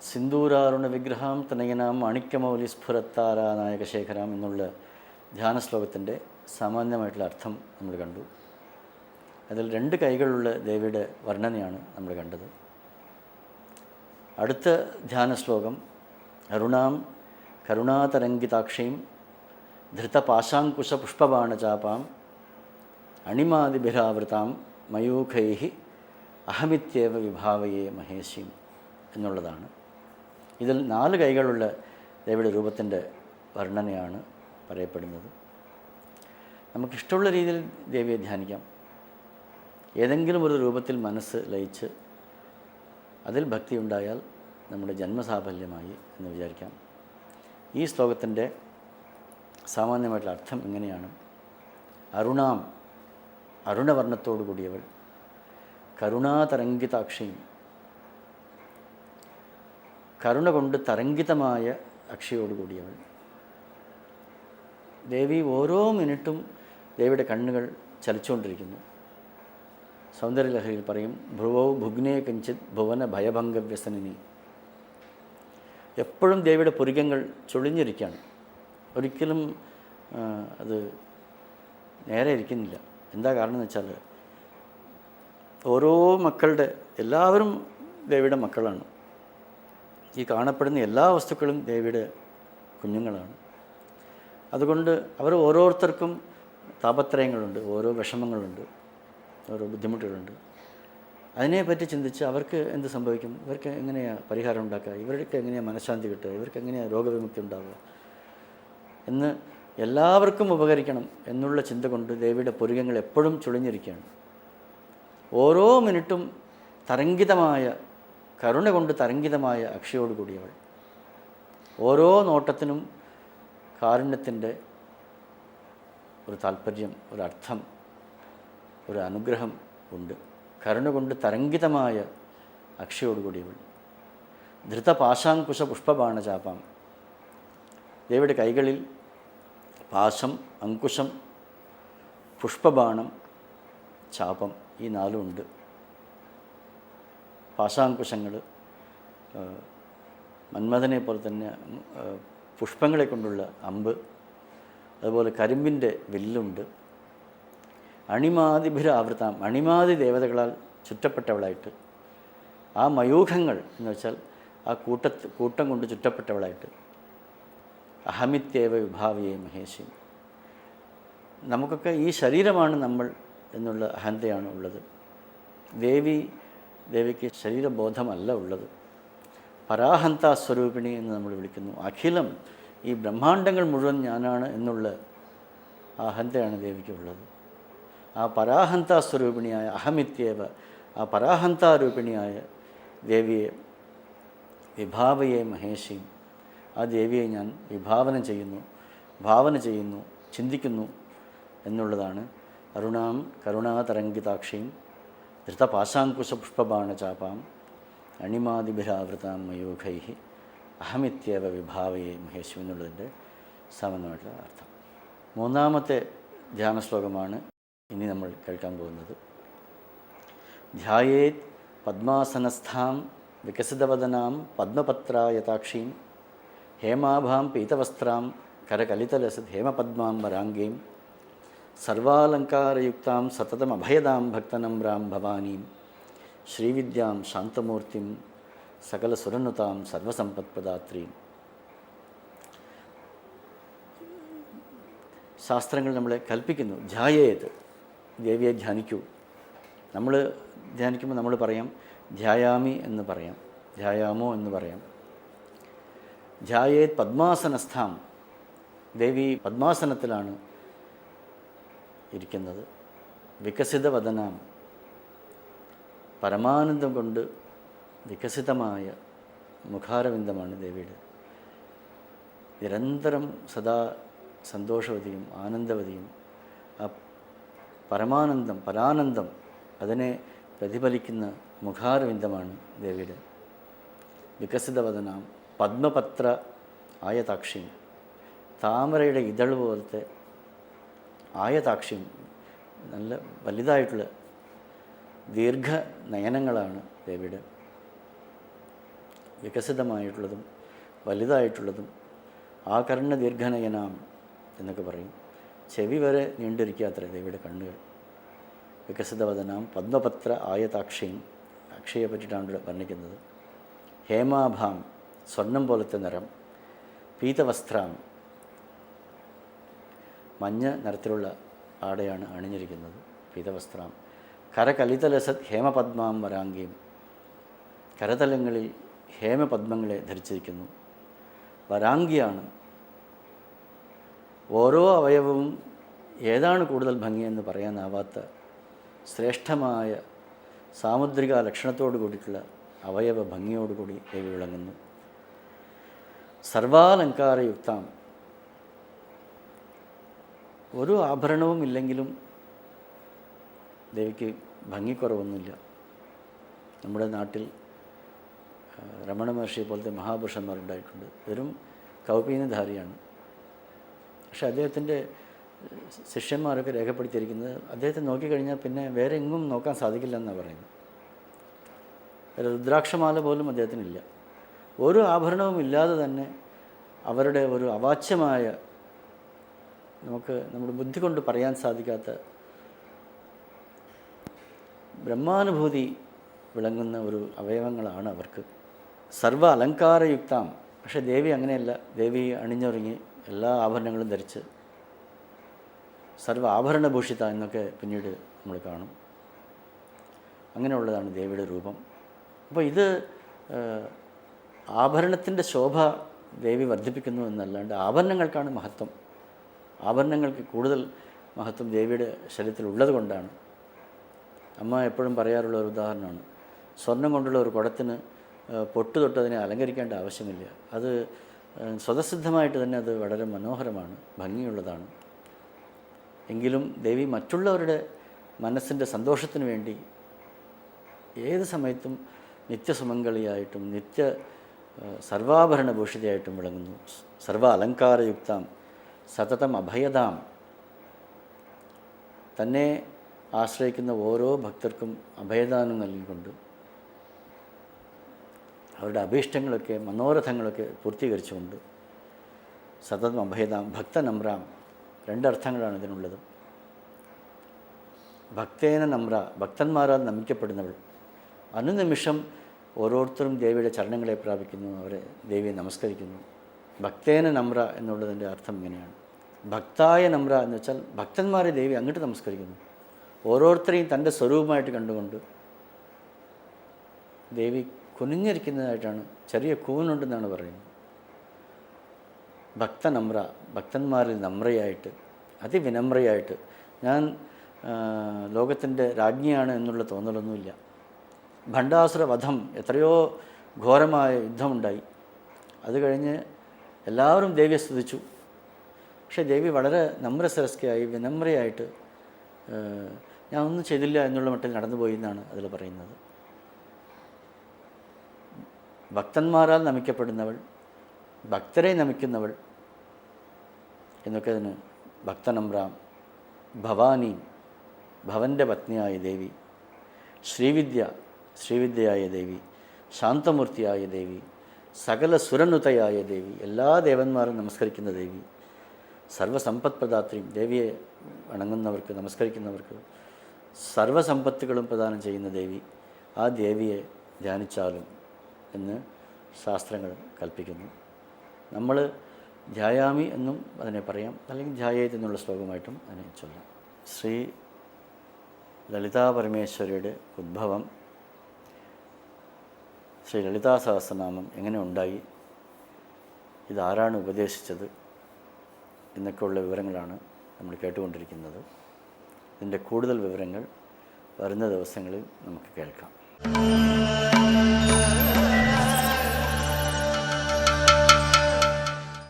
സിന്ദൂരാരുണ വിഗ്രഹം തനയനാം മാണിക്യമൗലി സ്ഫുരത്താരാനായകശേഖരം എന്നുള്ള ധ്യാന ശ്ലോകത്തിൻ്റെ സാമാന്യമായിട്ടുള്ള അർത്ഥം നമ്മൾ കണ്ടു. അതിൽ 2 കൈകളുള്ള ദേവിയുടെ വർണ്ണനയാണ് നമ്മൾ കണ്ടത്. അടുത്ത ധ്യാന ശ്ലോകം അരുണാം കരുണാതരംഗിതാക്ഷയും ധൃതപാശാങ്കുശ പുഷ്പബാണചാപാം അണിമാതിഭിരാവൃതാം മയൂഖൈ അഹമിത്യേവ വിഭാവയേ മഹേശീം എന്നുള്ളതാണ്. ഇതിൽ 4 കൈകളുള്ള ദേവിയുടെ രൂപത്തിൻ്റെ വർണ്ണനയാണ് പറയപ്പെടുന്നത്. നമുക്കിഷ്ടമുള്ള രീതിയിൽ ദേവിയെ ധ്യാനിക്കാം. ഏതെങ്കിലും ഒരു രൂപത്തിൽ മനസ്സ് ലയിച്ച് അതിൽ ഭക്തി ഉണ്ടായാൽ നമ്മുടെ ജന്മസാഫല്യമായി എന്ന് വിചാരിക്കാം. ഈ ശ്ലോകത്തിൻ്റെ സാമാന്യമായിട്ടുള്ള അർത്ഥം ഇങ്ങനെയാണ്: അരുണാം, അരുണവർണ്ണത്തോടു കൂടിയവൾ, കരുണാതരംഗിതാക്ഷയും, കരുണ കൊണ്ട് തരംഗിതമായ അക്ഷയോടുകൂടിയവൾ. ദേവി ഓരോ മിനിറ്റും ദേവിയുടെ കണ്ണുകൾ ചലിച്ചുകൊണ്ടിരിക്കുന്നു. സൗന്ദര്യലഹരിയിൽ പറയും, ഭ്രുവൗ ഭുഗ്നേ കിഞ്ചിത് ഭുവന ഭയഭംഗവ്യസനിനി. എപ്പോഴും ദേവിയുടെ പുരികങ്ങൾ ചുളിഞ്ഞിരിക്കുകയാണ്. ഒരിക്കലും അത് നേരെ ഇരിക്കുന്നില്ല. എന്താ കാരണം എന്ന് വെച്ചാൽ ഓരോ മക്കളുടെ എല്ലാവരും ദേവിയുടെ മക്കളാണ്. ഈ കാണപ്പെടുന്ന എല്ലാ വസ്തുക്കളും ദേവിയുടെ കുഞ്ഞുങ്ങളാണ്. അതുകൊണ്ട് അവർ ഓരോരുത്തർക്കും താപത്രയങ്ങളുണ്ട്, ഓരോ വിഷമങ്ങളുണ്ട്, ഓരോ ബുദ്ധിമുട്ടുകളുണ്ട്. അതിനെപ്പറ്റി ചിന്തിച്ച് അവർക്ക് എന്ത് സംഭവിക്കും, ഇവർക്ക് എങ്ങനെയാണ് പരിഹാരം ഉണ്ടാക്കുക, ഇവർക്ക് എങ്ങനെയാണ് മനഃശാന്തി കിട്ടുക, ഇവർക്ക് എങ്ങനെയാണ് രോഗവിമുക്തി ഉണ്ടാവുക എന്ന് എല്ലാവർക്കും ഉപകരിക്കണം എന്നുള്ള ചിന്ത കൊണ്ട് ദേവിയുടെ പുരികങ്ങൾ എപ്പോഴും ചുളിഞ്ഞിരിക്കുകയാണ്. ഓരോ മിനിറ്റും തരംഗിതമായ, കരുണ കൊണ്ട് തരംഗിതമായ അക്ഷയോടുകൂടിയവൾ. ഓരോ നോട്ടത്തിനും കാരുണ്യത്തിൻ്റെ ഒരു താല്പര്യം, ഒരർത്ഥം, ഒരു അനുഗ്രഹം ഉണ്ട്. കരുണ കൊണ്ട് തരംഗിതമായ അക്ഷയോടുകൂടിയവൾ. ധൃതപാശാങ്കുശ പുഷ്പബാണചാപാം. ദേവിയുടെ കൈകളിൽ പാശം, അങ്കുശം, പുഷ്പബാണം, ചാപം, ഈ 4 ഉണ്ട്. പാശാങ്കുശങ്ങൾ മന്മഥനെ പോലെ തന്നെ പുഷ്പങ്ങളെ കൊണ്ടുള്ള അമ്പ്, അതുപോലെ കരിമ്പിൻ്റെ വില്ലുണ്ട്. അണിമാതിഭിരാവൃതാം, അണിമാതി ദേവതകളാൽ ചുറ്റപ്പെട്ടവളായിട്ട്, ആ മയൂഖങ്ങൾ എന്ന് വെച്ചാൽ ആ കൂട്ടം കൊണ്ട് ചുറ്റപ്പെട്ടവളായിട്ട്, അഹമിത്യേവ വിഭാവയേ മഹേശി. നമുക്കൊക്കെ ഈ ശരീരമാണ് നമ്മൾ എന്നുള്ള അഹന്തയാണ് ഉള്ളത്. ദേവിക്ക് ശരീരബോധമല്ല ഉള്ളത്. പരാഹന്ത സ്വരൂപിണി എന്ന് നമ്മൾ വിളിക്കുന്നു. അഖിലം, ഈ ബ്രഹ്മാണ്ടങ്ങൾ മുഴുവൻ ഞാനാണ് എന്നുള്ള അഹന്തയാണ് ദേവിക്കുള്ളത്. ആ പരാഹന്ത സ്വരൂപിണിയായ അഹമിത്യേവ, ആ പരാഹന്താരൂപിണിയായ ദേവിയെ വിഭാവയെ മഹേശിയും, ആ ദേവിയെ ഞാൻ ഭാവന ചെയ്യുന്നു, ചിന്തിക്കുന്നു എന്നുള്ളതാണ്. അരുണാം കരുണാതരംഗിതാക്ഷിയും ധൃതപാശാങ്കുശ പുഷ്പബാണചാപാം അണിമാതിഭിരാവൃതാം മയൂഖൈ അഹമിത്യേവ വിഭാവയെ മഹേശു എന്നുള്ളതിൻ്റെ സാമാന്യമായിട്ടുള്ള അർത്ഥം. 3ാമത്തെ ധ്യാന ശ്ലോകമാണ് ഇനി നമ്മൾ കേൾക്കാൻ പോകുന്നത്. ധ്യായേത് പദ്മാസനസ്ഥാം വികസിതവദനാം പദ്മപത്രായതാക്ഷീം ഹേമാഭാം പീതവസ്ത്രാം കരകലിതലസത് ഹേമപദ്മാം വരാംഗീം സർവാലങ്കാരയുക്താം സതതമഭയദാം ഭക്തനമ്രാം ഭവാനീം ശ്രീവിദ്യാം ശാന്തമൂർത്തിം സകലസുരനുതാം സർവസമ്പത്പ്രദാത്രീം. ശാസ്ത്രങ്ങൾ നമ്മളെ കൽപ്പിക്കുന്നു, ധ്യായേത്, ദേവിയെ ധ്യാനിക്കൂ. നമ്മൾ ധ്യാനിക്കുമ്പോൾ നമ്മൾ പറയാം ധ്യായാമി എന്ന് പറയാം, ധ്യായാമോ എന്ന് പറയാം. ധ്യായേത് പദ്മാസനസ്ഥാം, ദേവി പദ്മാസനത്തിലാണ് ഇരിക്കുന്നത്. വികസിതവദനാം, പരമാനന്ദം കൊണ്ട് വികസിതമായ മുഖാരവിന്ദമാണ് ദേവിയുടെ. നിരന്തരം സദാ സന്തോഷവതിയും ആനന്ദവതിയും, ആ പരമാനന്ദം, പരാനന്ദം അതിനെ പ്രതിഫലിക്കുന്ന മുഖാരവിന്ദമാണ് ദേവിയുടെ. വികസിതവദനാം പദ്മപത്ര ആയതാക്ഷിയും, താമരയുടെ ഇതൾ പോലത്തെ ആയതാക്ഷിയും, നല്ല വലുതായിട്ടുള്ള ദീർഘ നയനങ്ങളാണ് ദേവിയുടെ. വികസിതമായിട്ടുള്ളതും വലുതായിട്ടുള്ളതും ആകർണ ദീർഘനയനാം എന്നൊക്കെ പറയും. ചെവി വരെ നീണ്ടിരിക്കുക അത്ര ദേവിയുടെ കണ്ണുകൾ. വികസിതവദനാം പദ്മപത്ര ആയതാക്ഷയും, അക്ഷയെ പറ്റിയിട്ടാണ് വർണ്ണിക്കുന്നത്. ഹേമാഭാം, സ്വർണം പോലത്തെ നിറം. പീതവസ്ത്രാം, മഞ്ഞ നിറത്തിലുള്ള ആടയാണ് അണിഞ്ഞിരിക്കുന്നത്. പീതവസ്ത്രാം. കരകലിതലസത് ഹേമപദ്മാം വരാംഗിയും, കരതലങ്ങളിൽ ഹേമപദ്മങ്ങളെ ധരിച്ചിരിക്കുന്നു. വരാംഗിയാണ്. ഓരോ അവയവവും ഏതാണ് കൂടുതൽ ഭംഗിയെന്ന് പറയാനാവാത്ത ശ്രേഷ്ഠമായ സാമുദ്രിക ലക്ഷണത്തോടു കൂടിയിട്ടുള്ള അവയവ ഭംഗിയോടുകൂടി ദേവി വിളങ്ങുന്നു. സർവാലങ്കാരയുക്താം, ഒരു ആഭരണവും ഇല്ലെങ്കിലും ദേവിക്ക് ഭംഗിക്കുറവൊന്നുമില്ല. നമ്മുടെ നാട്ടിൽ രമണ മഹർഷി പോലത്തെ മഹാപുരുഷന്മാരുണ്ടായിട്ടുണ്ട്. വെറും കൗപീനധാരിയാണ്. പക്ഷെ അദ്ദേഹത്തിൻ്റെ ശിഷ്യന്മാരൊക്കെ രേഖപ്പെടുത്തിയിരിക്കുന്നത് അദ്ദേഹത്തെ നോക്കിക്കഴിഞ്ഞാൽ പിന്നെ വേറെ എങ്ങും നോക്കാൻ സാധിക്കില്ല എന്നാണ് പറയുന്നത്. രുദ്രാക്ഷമാല പോലും അദ്ദേഹത്തിനില്ല. ഒരു ആഭരണവും ഇല്ലാതെ തന്നെ അവരുടെ ഒരു അവാച്യമായ, നമുക്ക് നമ്മുടെ ബുദ്ധി കൊണ്ട് പറയാൻ സാധിക്കാത്ത ബ്രഹ്മാനുഭൂതി വിളങ്ങുന്ന ഒരു അവയവങ്ങളാണ് അവർക്ക്. സർവ അലങ്കാരയുക്താം. പക്ഷേ ദേവി അങ്ങനെയല്ല. ദേവി അണിഞ്ഞൊരുങ്ങി എല്ലാ ആഭരണങ്ങളും ധരിച്ച് സർവ ആഭരണഭൂഷിത എന്നൊക്കെ പിന്നീട് നമ്മൾ കാണും. അങ്ങനെയുള്ളതാണ് ദേവിയുടെ രൂപം. അപ്പോൾ ഇത് ആഭരണത്തിൻ്റെ ശോഭ ദേവി വർദ്ധിപ്പിക്കുന്നു എന്നല്ലാണ്ട് ആഭരണങ്ങൾക്കാണ് മഹത്വം. ആഭരണങ്ങൾക്ക് കൂടുതൽ മഹത്വം ദേവിയുടെ ശരീരത്തിൽ ഉള്ളത് കൊണ്ടാണ്. അമ്മ എപ്പോഴും പറയാറുള്ള ഒരു ഉദാഹരണമാണ്, സ്വർണം കൊണ്ടുള്ള ഒരു കുടത്തിന് പൊട്ട് തൊട്ട് അതിനെ അലങ്കരിക്കേണ്ട ആവശ്യമില്ല. അത് സ്വതസിദ്ധമായിട്ട് തന്നെ അത് വളരെ മനോഹരമാണ്, ഭംഗിയുള്ളതാണ്. എങ്കിലും ദേവി മറ്റുള്ളവരുടെ മനസ്സിൻ്റെ സന്തോഷത്തിന് വേണ്ടി ഏത് സമയത്തും നിത്യസുമംഗളിയായിട്ടും സർവാഭരണഭൂഷിതയായിട്ടും വിളങ്ങുന്നു. സർവ അലങ്കാരയുക്താം സതതം അഭയതാം. തന്നെ ആശ്രയിക്കുന്ന ഓരോ ഭക്തർക്കും അഭയദാനം നൽകിക്കൊണ്ട് അവരുടെ അഭീഷ്ടങ്ങളൊക്കെ മനോരഥങ്ങളൊക്കെ പൂർത്തീകരിച്ചുകൊണ്ട് സതതം അഭയതാം ഭക്തനമ്രാം. രണ്ടർത്ഥങ്ങളാണ് ഇതിനുള്ളത്. ഭക്തേന നമ്ര, ഭക്തന്മാരാൽ നമിക്കപ്പെടുന്നവൾ. അനുനിമിഷം ഓരോരുത്തരും ദേവിയുടെ ചരണങ്ങളെ പ്രാപിക്കുന്നു, അവരെ ദേവിയെ നമസ്കരിക്കുന്നു. ഭക്തേന നമ്ര എന്നുള്ളതിൻ്റെ അർത്ഥം ഇങ്ങനെയാണ്. ഭക്തായ നമ്ര എന്ന് വെച്ചാൽ ഭക്തന്മാരെ ദേവി അങ്ങോട്ട് നമസ്കരിക്കുന്നു. ഓരോരുത്തരെയും തൻ്റെ സ്വരൂപമായിട്ട് കണ്ടുകൊണ്ട് ദേവി കുനിഞ്ഞിരിക്കുന്നതായിട്ടാണ്, ചെറിയ കൂനുണ്ടെന്നാണ് പറയുന്നത്. ഭക്തനമ്ര, ഭക്തന്മാരിൽ നമ്രയായിട്ട്, അതിവിനമ്രയായിട്ട്. ഞാൻ ലോകത്തിൻ്റെ രാജ്ഞിയാണ് എന്നുള്ള തോന്നലൊന്നുമില്ല. ഭണ്ഡാസുര വധം, എത്രയോ ഘോരമായ യുദ്ധമുണ്ടായി. അത് കഴിഞ്ഞ് എല്ലാവരും ദേവിയെ സ്തുതിച്ചു. പക്ഷേ ദേവി വളരെ നമ്രസരസ്കയായി വിനമ്രയായിട്ട് ഞാൻ ഒന്നും ചെയ്തില്ല എന്നുള്ള മട്ടിൽ നടന്നുപോയി എന്നാണ് അതിൽ പറയുന്നത്. ഭക്തന്മാരാൽ നമിക്കപ്പെടുന്നവൾ, ഭക്തരെ നമിക്കുന്നവൾ എന്നൊക്കെ അതിന് ഭക്തനമ്രാം. ഭവാനി, ഭവൻ്റെ പത്നിയായ ദേവി. ശ്രീവിദ്യ, ശ്രീവിദ്യയായ ദേവി. ശാന്തമൂർത്തിയായ ദേവി. സകല സുരനുതയായ ദേവി, എല്ലാ ദേവന്മാരും നമസ്കരിക്കുന്ന ദേവി. സർവസമ്പത്പ്രദാത്രിയും, ദേവിയെ വണങ്ങുന്നവർക്ക്, നമസ്കരിക്കുന്നവർക്ക് സർവസമ്പത്തുകളും പ്രദാനം ചെയ്യുന്ന ദേവി. ആ ദേവിയെ ധ്യാനിച്ചാലും എന്ന് ശാസ്ത്രങ്ങൾ കൽപ്പിക്കുന്നു. നമ്മൾ ധ്യായാമി എന്നും അതിനെ പറയാം, അല്ലെങ്കിൽ ധ്യായേത് എന്നുള്ള ശ്ലോകമായിട്ടും അതിനെ ചൊല്ലാം. ശ്രീ ലളിതാ പരമേശ്വരിയുടെ ഉദ്ഭവം, ശ്രീ ലളിതാ സഹസ്രനാമം എങ്ങനെ ഉണ്ടായി, ഇതാരാണ് ഉപദേശിച്ചത് എന്നൊക്കെയുള്ള വിവരങ്ങളാണ് നമ്മൾ കേട്ടുകൊണ്ടിരിക്കുന്നത്. ഇതിൻ്റെ കൂടുതൽ വിവരങ്ങൾ വരുന്ന ദിവസങ്ങളിൽ നമുക്ക് കേൾക്കാം.